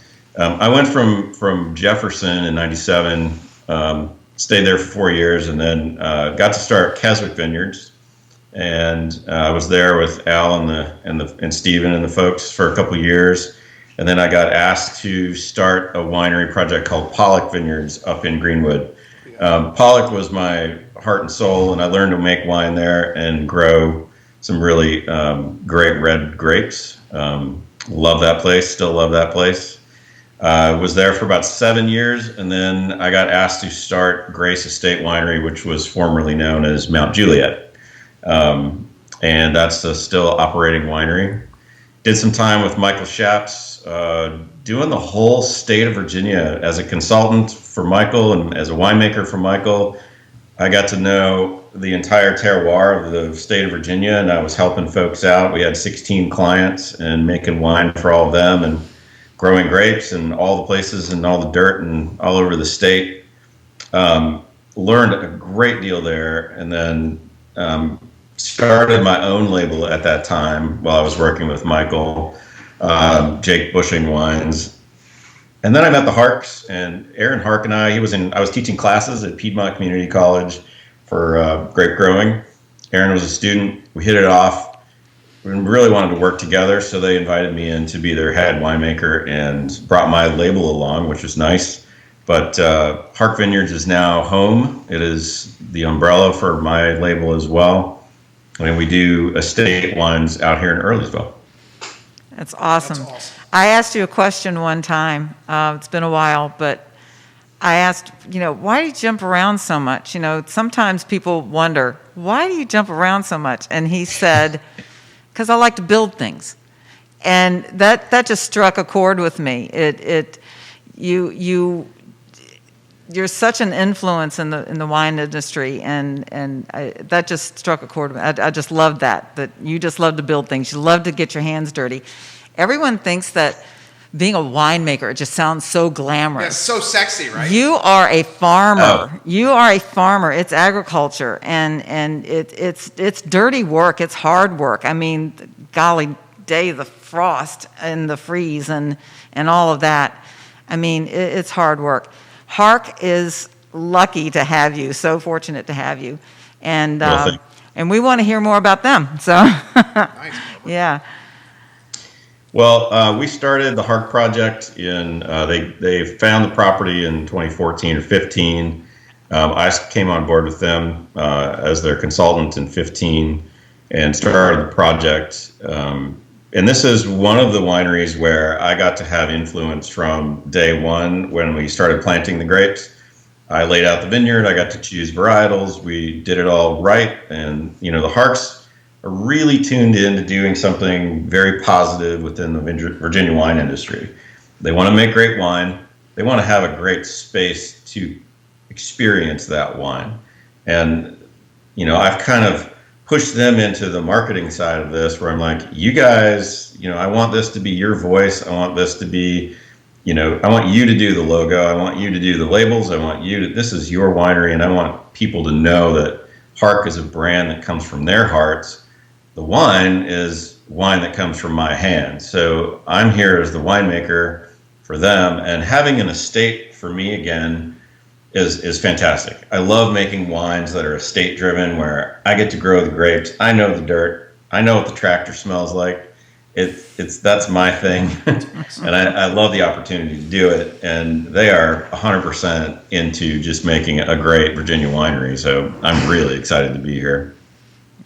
I went from Jefferson in '97. Stayed there for 4 years, and then got to start Keswick Vineyards, and I was there with Al and Steven and the folks for a couple of years, and then I got asked to start a winery project called Pollock Vineyards up in Greenwood. Pollock was my heart and soul, and I learned to make wine there and grow some really great red grapes. Love that place, still love that place. Was there for about 7 years, and then I got asked to start Grace Estate Winery, which was formerly known as Mount Juliet. And that's a still operating winery. Did some time with Michael Shaps, doing the whole state of Virginia as a consultant for Michael and as a winemaker for Michael. I got to know the entire terroir of the state of Virginia, and I was helping folks out. We had 16 clients and making wine for all of them, and growing grapes and all the places and all the dirt and all over the state. Learned a great deal there, and then started my own label at that time while I was working with Michael, Jake Busching Wines. And then I met the Harks, and Aaron Hark and I was teaching classes at Piedmont Community College for grape growing. Aaron was a student. We hit it off. We really wanted to work together, so they invited me in to be their head winemaker and brought my label along, which was nice. But Hark Vineyards is now home. It is the umbrella for my label as well. And we do estate wines out here in Earlysville. That's awesome. I asked you a question one time. It's been a while, but I asked, why do you jump around so much? Sometimes people wonder, why do you jump around so much? And he said, because I like to build things. And that just struck a chord with me. You're such an influence in the wine industry, and that just struck a chord with me. I just love that you just love to build things. You love to get your hands dirty. Everyone thinks that being a winemaker, it just sounds so glamorous. It's so sexy, right? You are a farmer. Oh. You are a farmer. It's agriculture, and it's dirty work. It's hard work. I mean, golly day, the frost and the freeze and all of that. I mean, it's hard work. Hark is lucky to have you. So fortunate to have you, and we want to hear more about them. So, Nice. yeah. Well, we started the Hark project in, they found the property in 2014 or 15. I came on board with them as their consultant in 15 and started the project. And this is one of the wineries where I got to have influence from day one when we started planting the grapes. I laid out the vineyard, I got to choose varietals, we did it all right. And, the Harks are really tuned in to doing something very positive within the Virginia wine industry. They want to make great wine. They want to have a great space to experience that wine. And, I've kind of pushed them into the marketing side of this where I'm like, you guys, I want this to be your voice. I want this to be I want you to do the logo. I want you to do the labels. This is your winery, and I want people to know that Hark is a brand that comes from their hearts. The wine is wine that comes from my hand. So I'm here as the winemaker for them, and having an estate for me again is fantastic. I love making wines that are estate driven, where I get to grow the grapes. I know the dirt. I know what the tractor smells like. That's my thing, and I love the opportunity to do it. And they are 100% into just making a great Virginia winery. So I'm really excited to be here.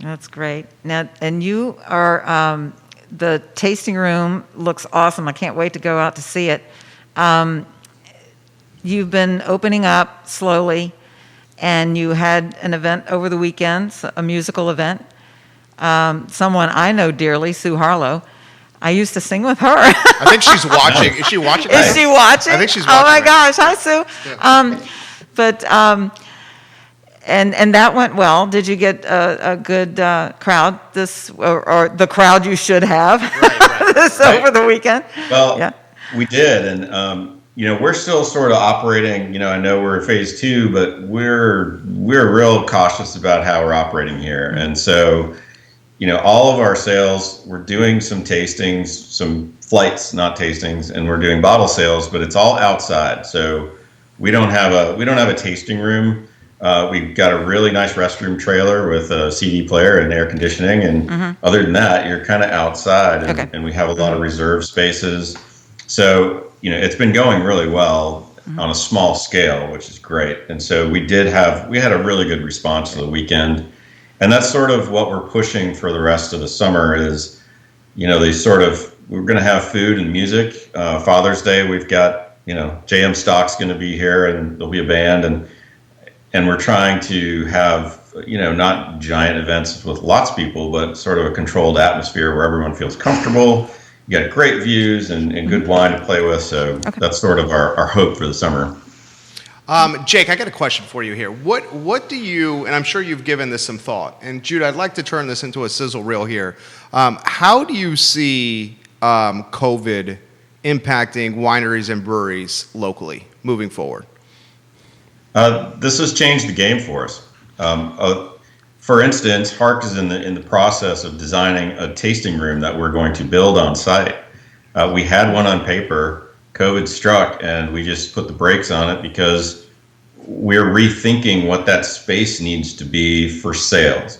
That's great. Now, and you are the tasting room looks awesome. I can't wait to go out to see it. You've been opening up slowly, and you had an event over the weekend, a musical event. Someone I know dearly, Sue Harlow. I used to sing with her. I think she's watching. Is she watching? Is she watching? I think she's watching. Oh my gosh! Hi, Sue. Yeah. And that went well. Did you get a good crowd or the crowd you should have this over the weekend? Well, yeah. We did, and we're still sort of operating. I know we're in phase 2, but we're real cautious about how we're operating here, and so. All of our sales, we're doing some tastings, some flights, not tastings, and we're doing bottle sales, but it's all outside. So we don't have a tasting room. We've got a really nice restroom trailer with a CD player and air conditioning, and other than that, you're kind of outside, and we have a lot of reserve spaces. So it's been going really well on a small scale, which is great. And so we had a really good response to the weekend. And that's sort of what we're pushing for the rest of the summer is, we're going to have food and music. Father's Day, we've got, JM Stock's going to be here, and there'll be a band, and we're trying to have, not giant events with lots of people, but sort of a controlled atmosphere where everyone feels comfortable. You got great views and good wine to play with. So that's sort of our hope for the summer. Jake, I got a question for you here. What do you, and I'm sure you've given this some thought, and Jude, I'd like to turn this into a sizzle reel here. How do you see COVID impacting wineries and breweries locally moving forward? This has changed the game for us. For instance, Hark is in the process of designing a tasting room that we're going to build on site. We had one on paper. COVID struck, and we just put the brakes on it because we're rethinking what that space needs to be for sales.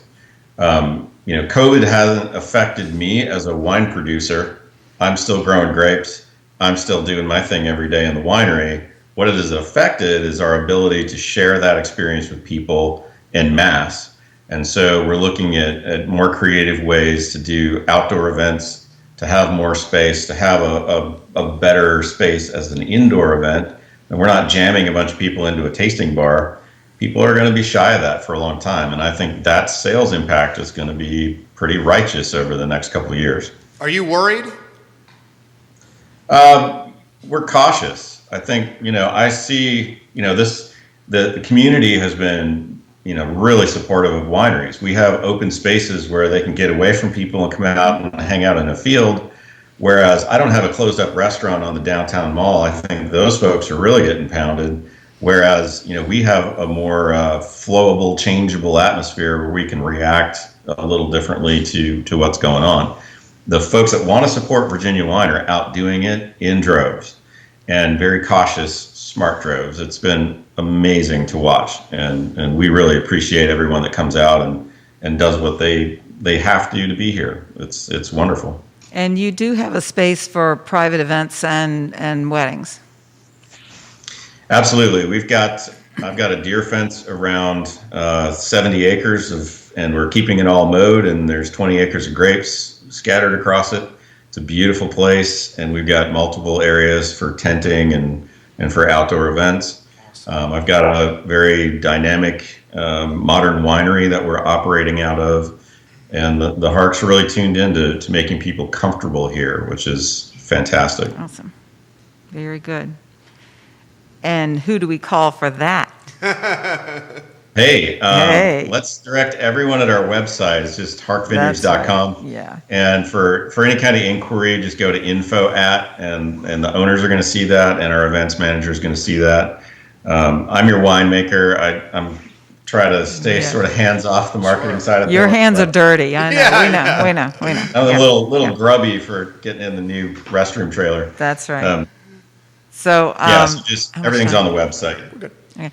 COVID hasn't affected me as a wine producer. I'm still growing grapes. I'm still doing my thing every day in the winery. What it has affected is our ability to share that experience with people en masse. And so we're looking at more creative ways to do outdoor events, to have more space, to have a better space as an indoor event. And we're not jamming a bunch of people into a tasting bar. People are going to be shy of that for a long time. And I think that sales impact is going to be pretty righteous over the next couple of years. Are you worried? We're cautious. I think, I see, the community has been, really supportive of wineries. We have open spaces where they can get away from people and come out and hang out in a field. Whereas I don't have a closed up restaurant on the downtown mall. I think those folks are really getting pounded. Whereas, we have a more flowable, changeable atmosphere where we can react a little differently to what's going on. The folks that want to support Virginia wine are out doing it in droves, and very cautious, smart droves. It's been amazing to watch, and we really appreciate everyone that comes out and does what they have to be here. It's wonderful. And you do have a space for private events and weddings. Absolutely. I've got a deer fence around 70 acres and we're keeping it all mowed, and there's 20 acres of grapes scattered across it. It's a beautiful place, and we've got multiple areas for tenting and for outdoor events. I've got a very dynamic modern winery that we're operating out of, and the Hark's really tuned into making people comfortable here, which is fantastic. Awesome. Very good. And who do we call for that? Hey, let's direct everyone at our website. It's just harkvineyards.com. Right. Yeah. And for any kind of inquiry, just go to info at, and the owners are going to see that, and our events manager is going to see that. I'm your winemaker. I'm try to stay sort of hands off the marketing side of things. Your hands are dirty. I know. We know. I'm a little grubby for getting in the new restroom trailer. That's right. So just everything's on the website. We're good. Okay.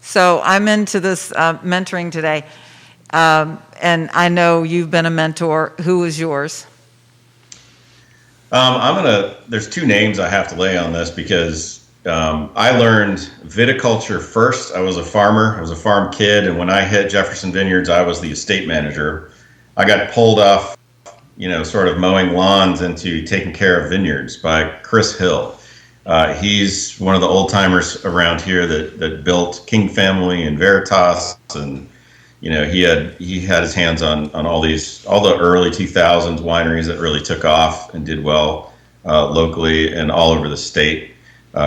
So I'm into this mentoring today, and I know you've been a mentor. Who is yours? There's two names I have to lay on this because I learned viticulture first. I was a farmer. I was a farm kid, and when I hit Jefferson Vineyards, I was the estate manager. I got pulled off, sort of mowing lawns into taking care of vineyards by Chris Hill. He's one of the old timers around here that built King Family and Veritas, and he had his hands on all the early 2000s wineries that really took off and did well locally and all over the state.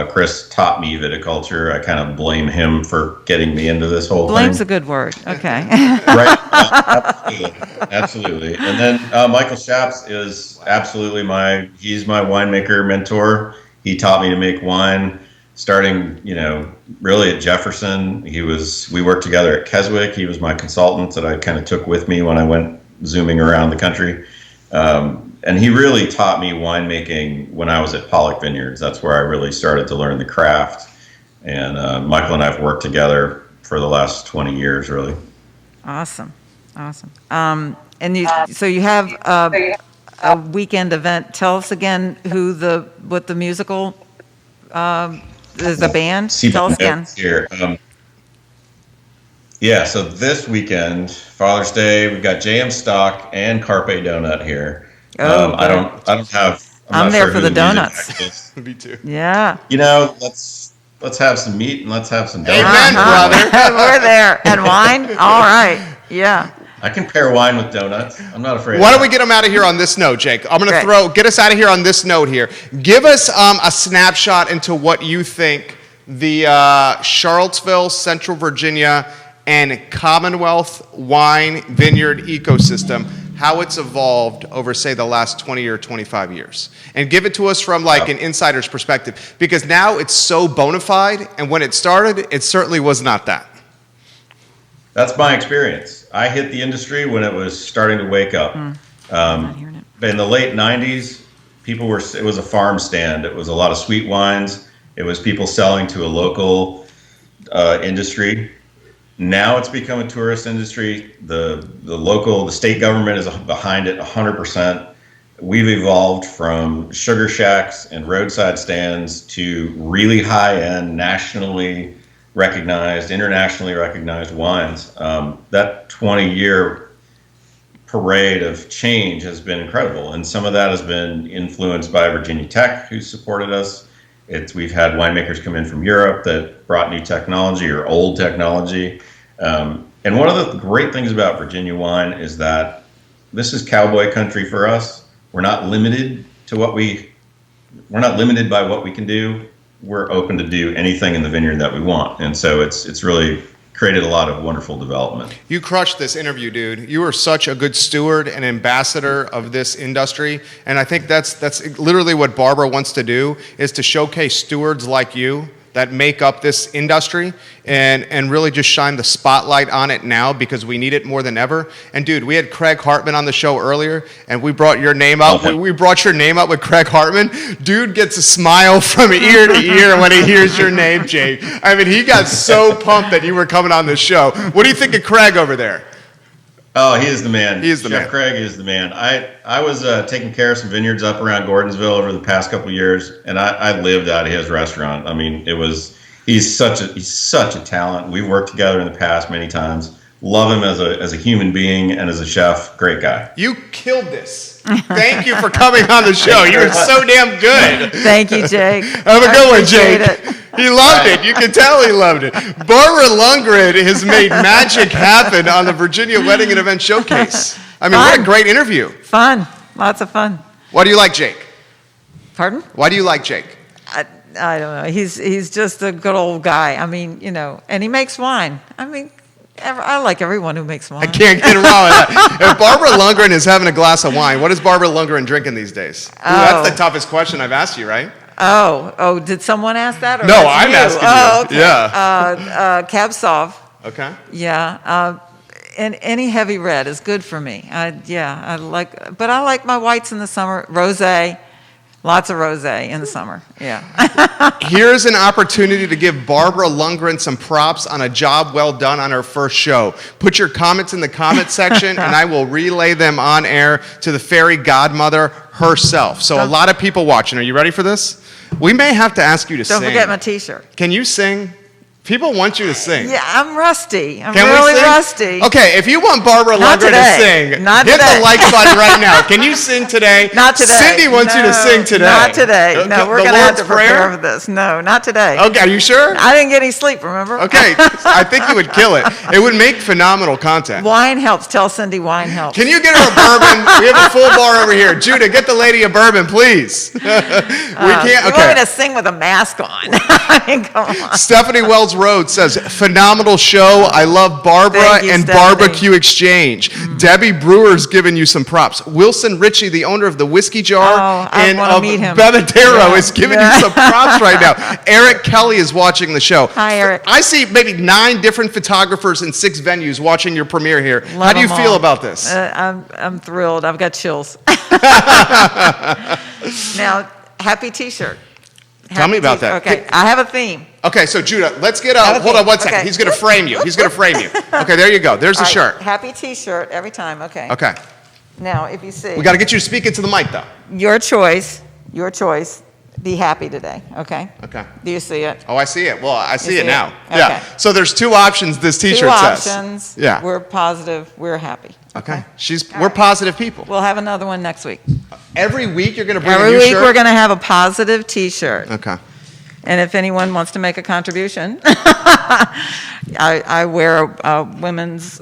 Chris taught me viticulture. I kind of blame him for getting me into this whole Blame's thing. a good word. Okay. Right. Absolutely. And then Michael Shaps is absolutely he's my winemaker mentor. He taught me to make wine starting, really at Jefferson. We worked together at Keswick. He was my consultant that I kind of took with me when I went zooming around the country. And he really taught me winemaking when I was at Pollock Vineyards. That's where I really started to learn the craft. And Michael and I have worked together for the last 20 years, really. Awesome. And you have a weekend event. Tell us again what the musical is, the band. Tell us again. Here. So this weekend, Father's Day, we've got JM Stock and Carpe Donut here. I'm there for the donuts. Me too. Yeah. Let's have some meat and let's have some donuts. Amen, brother. We're there. And wine? All right. Yeah. I can pair wine with donuts. I'm not afraid. Why don't we get them out of here on this note, Jake? I'm going to get us out of here on this note here. Give us a snapshot into what you think the Charlottesville, Central Virginia, and Commonwealth wine vineyard ecosystem, how it's evolved over, say, the last 20 or 25 years. And give it to us from an insider's perspective, because now it's so bona fide, and when it started, it certainly was not that. That's my experience. I hit the industry when it was starting to wake up. In the late 90s, it was a farm stand. It was a lot of sweet wines. It was people selling to a local industry. Now it's become a tourist industry. The state government is behind it 100%. We've evolved from sugar shacks and roadside stands to really high-end, nationally recognized, internationally recognized wines. That 20-year parade of change has been incredible, and some of that has been influenced by Virginia Tech, who supported us. We've had winemakers come in from Europe that brought new technology or old technology. And one of the great things about Virginia wine is that this is cowboy country for us. We're not limited by what we can do. We're open to do anything in the vineyard that we want. And so it's really created a lot of wonderful development. You crushed this interview, dude. You are such a good steward and ambassador of this industry. And I think that's literally what Barbara wants to do, is to showcase stewards like you that make up this industry and really just shine the spotlight on it now, because we need it more than ever. And dude, we had Craig Hartman on the show earlier, and we brought your name up. Okay. We brought your name up with Craig Hartman. Dude gets a smile from ear to ear when he hears your name, Jake. I mean, he got so pumped that you were coming on the show. What do you think of Craig over there? Oh, he is the man. He is the man. Chef Craig is the man. I was taking care of some vineyards up around Gordonsville over the past couple of years, and I lived out of his restaurant. I mean, he's such a talent. We've worked together in the past many times. Love him as a human being and as a chef. Great guy. You killed this. Thank you for coming on the show. You were so damn good. Thank you, Jake. Have a good one, Jake. It. He loved it. You can tell he loved it. Barbara Lundgren has made magic happen on the Virginia Wedding and Event Showcase. I mean, what a great interview. Fun. Lots of fun. Why do you like Jake? Pardon? Why do you like Jake? I don't know. He's just a good old guy. I mean, and he makes wine. I mean, I like everyone who makes wine. I can't get wrong with that. If Barbara Lundgren is having a glass of wine, what is Barbara Lundgren drinking these days? Ooh, that's the toughest question I've asked you, right? Oh, did someone ask that? Or No, that's I'm you? asking you. Oh, okay. Yeah. Cab Sauv. Okay. Yeah. And any heavy red is good for me. I like my whites in the summer. Rosé. Lots of rosé in the summer, yeah. Here's an opportunity to give Barbara Lundgren some props on a job well done on her first show. Put your comments in the comment section, and I will relay them on air to the fairy godmother herself. So a lot of people watching. Are you ready for this? We may have to ask you to sing. Don't forget my T-shirt. Can you sing? People want you to sing. Yeah, I'm rusty. I'm Can really we sing? rusty. Okay, if you want Barbara Not Lundgren to today. sing, Not hit today. the like button right now. Can you sing today? Not today. Cindy wants you to sing today. Not today. No, we're The going to have Lord's to prepare Prayer? for this. No, not today. Okay, are you sure? I didn't get any sleep, remember? Okay, I think you would kill it. It would make phenomenal content. Wine helps. Tell Cindy wine helps. Can you get her a bourbon? We have a full bar over here. Judah, get the lady a bourbon, please. We can't. You want Okay. me to sing with a mask on? I mean, come on. Stephanie Wells Rhodes says, phenomenal show. I love Barbara Thank you, and Stephanie. Barbecue Exchange. Debbie Brewer's giving you some props. Wilson Ritchie, the owner of the Whiskey Jar Oh, I and wanna of meet him. Bevadero, Yeah. is giving Yeah. you some props right now. Eric Kelly is watching the show. Hi, Eric. I see maybe 9 different photographers in 6 venues watching your premiere here. How Love do you them feel all. about this? I'm thrilled. I've got chills. Now, happy T-shirt. Tell me about that. Okay, I have a theme. Okay, so Judah, let's get Have a hold on thing. one second. Okay. He's going to frame you. He's going to frame you. Okay, there you go. There's the All right, shirt. Happy T-shirt every time. Okay. Okay. Now, if you see, We got to get you to speak into the mic, though. your choice. Be happy today. Okay. Okay. Do you see it? Oh, I see it. Well, I see see it it? now. Okay. Yeah. So there's 2 options this Two T-shirt says. options. Yeah. We're positive. We're happy. Okay. We're positive people. We'll have another one next week. Every week you're going to bring a Every new week shirt? we're going to have a positive T-shirt. Okay. And if anyone wants to make a contribution, I wear a women's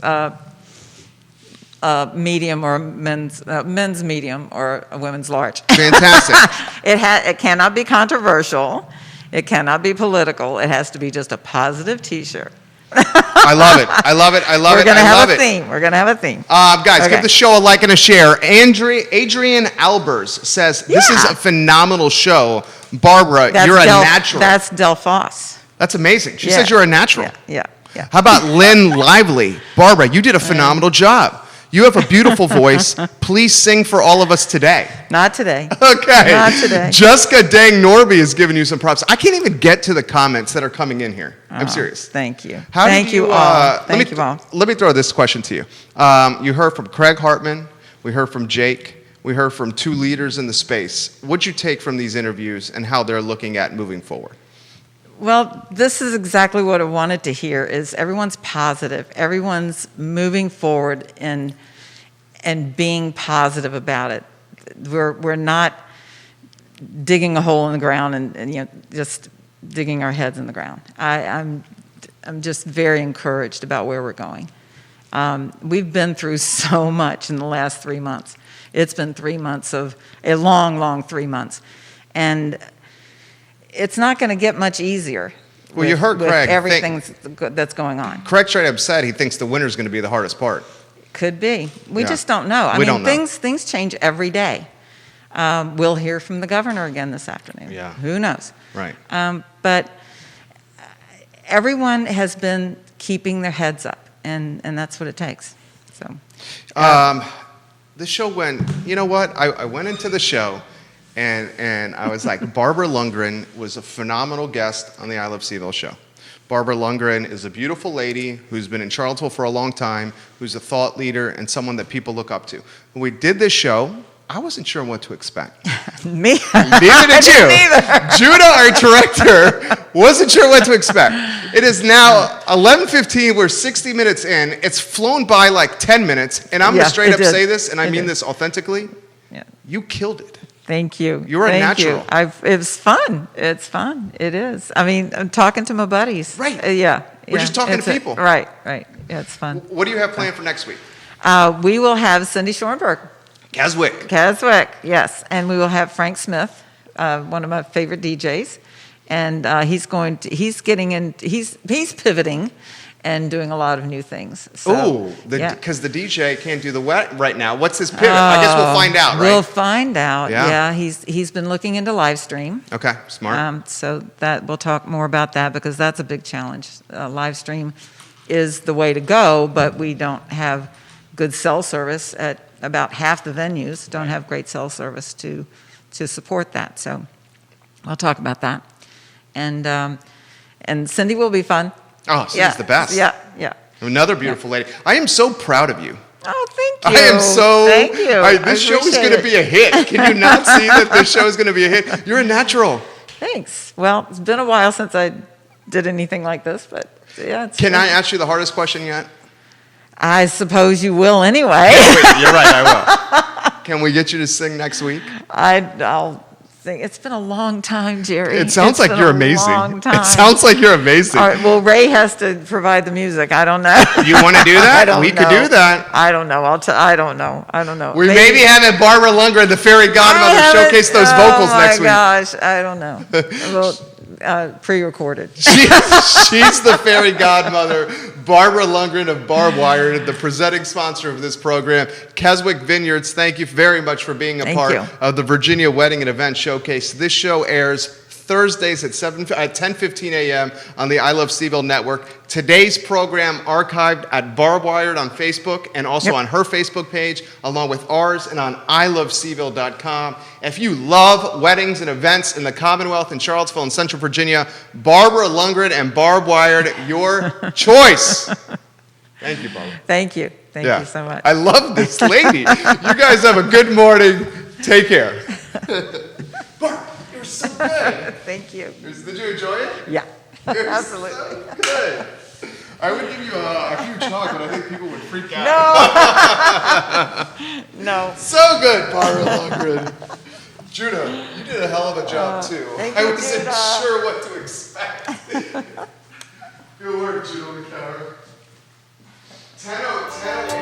medium or men's medium or a women's large. Fantastic. It cannot be controversial. It cannot be political. It has to be just a positive T-shirt. I love it. I love it. I love We're it. going to I love have a it. theme. We're going to have a theme. Guys, Okay. give the show a like and a share. Adrian Albers says, this is Yeah. a phenomenal show. Barbara, you're a natural. That's Del Foss. That's amazing. She Yeah. says you're a natural. Yeah. How about Lynn Lively? Barbara, you did a phenomenal job. You have a beautiful voice. Please sing for all of us today. Not today. Okay. Not today. Jessica Dang Norby is giving you some props. I can't even get to the comments that are coming in here. I'm Oh, serious. Thank you. How did Thank you all. Thank you all. Let me throw this question to you. You heard from Craig Hartman. We heard from Jake. We heard from 2 leaders in the space. What'd you take from these interviews and how they're looking at moving forward? Well, this is exactly what I wanted to hear, is everyone's positive. Everyone's moving forward and being positive about it. We're not digging a hole in the ground and just digging our heads in the ground. I'm just very encouraged about where we're going. We've been through so much in the last 3 months. It's been 3 months of a long 3 months. And it's not going to get much easier. Well, you heard Craig. Everything that's going on. Craig straight up said he thinks the winter's going to be the hardest part. Could be. We Yeah. just don't know. I We mean, don't know. things change every day. We'll hear from the governor again this afternoon. Yeah. Who knows? Right. But everyone has been keeping their heads up, and that's what it takes. So. The show went, you know what? I went into the show and I was like, Barbara Lundgren was a phenomenal guest on the I Love CVille show. Barbara Lundgren is a beautiful lady who's been in Charlottesville for a long time, who's a thought leader and someone that people look up to. When we did this show, I wasn't sure what to expect. Me? Neither did you. Neither. Judah, our director, wasn't sure what to expect. It is now 11:15. We're 60 minutes in. It's flown by like 10 minutes. And I'm going Yeah, to straight it up did. say this, and I It mean did. this authentically. Yeah. You killed it. Thank you. You're a Thank natural. You. It was fun. It's fun. It is. I mean, I'm talking to my buddies. Right. Yeah. We're just talking It's to people. Right. Yeah, it's fun. What do you have planned for next week? We will have Cindy Schoenberg. Keswick. Keswick, yes. And we will have Frank Smith, one of my favorite DJs. and he's pivoting and doing a lot of new things. So, because the DJ can't do the wet right now. What's his pivot? I guess we'll find out, right? We'll find out. Yeah. Yeah, he's been looking into live stream. Okay, smart. So that we'll talk more about that because that's a big challenge. Live stream is the way to go, but we don't have good cell service at about half the venues. Don't have great cell service to support that. So I'll talk about that. And Cindy will be fun. Oh, Cindy's the best. Yeah. Another beautiful lady. I am so proud of you. Oh, thank you. I am so. Thank you. This show is going to be a hit. Can you not see that this show is going to be a hit? You're a natural. Thanks. Well, it's been a while since I did anything like this, but yeah. Can I ask you the hardest question yet? I suppose you will anyway. You're right, I will. Can we get you to sing next week? I'll sing. It's been a long time, Jerry. It sounds like you're amazing. Long time. It sounds like you're amazing. All right, well, Ray has to provide the music. I don't know. You want to do that? I don't We know. could do that. I don't know. I don't know. We may be having Barbara Lundgren, the fairy godmother, showcase those vocals next week. Oh my gosh, I don't know. Well, pre-recorded. She's the fairy godmother, Barbara Lundgren of Barb Wired, the presenting sponsor of this program. Keswick Vineyards, thank you very much for being a part of the Virginia Wedding and Event Showcase. This show airs Thursdays at 10:15 a.m. on the I Love CVille network. Today's program archived at Barb Wired on Facebook and also on her Facebook page, along with ours and on ilovecville.com. If you love weddings and events in the Commonwealth in Charlottesville and Central Virginia, Barbara Lundgren and Barb Wired, your choice. Thank you, Barbara. Thank you. Thank you so much. I love this lady. You guys have a good morning. Take care. Barb, you're so good. Thank you. Did you enjoy it? Yeah. You're Absolutely. So good. I would give you a huge hug, but I think people would freak out. No. So good, Barbara Lundgren. Judah, you did a hell of a job, too. I wasn't sure what to expect. Good work, Judah on the counter. 10:08.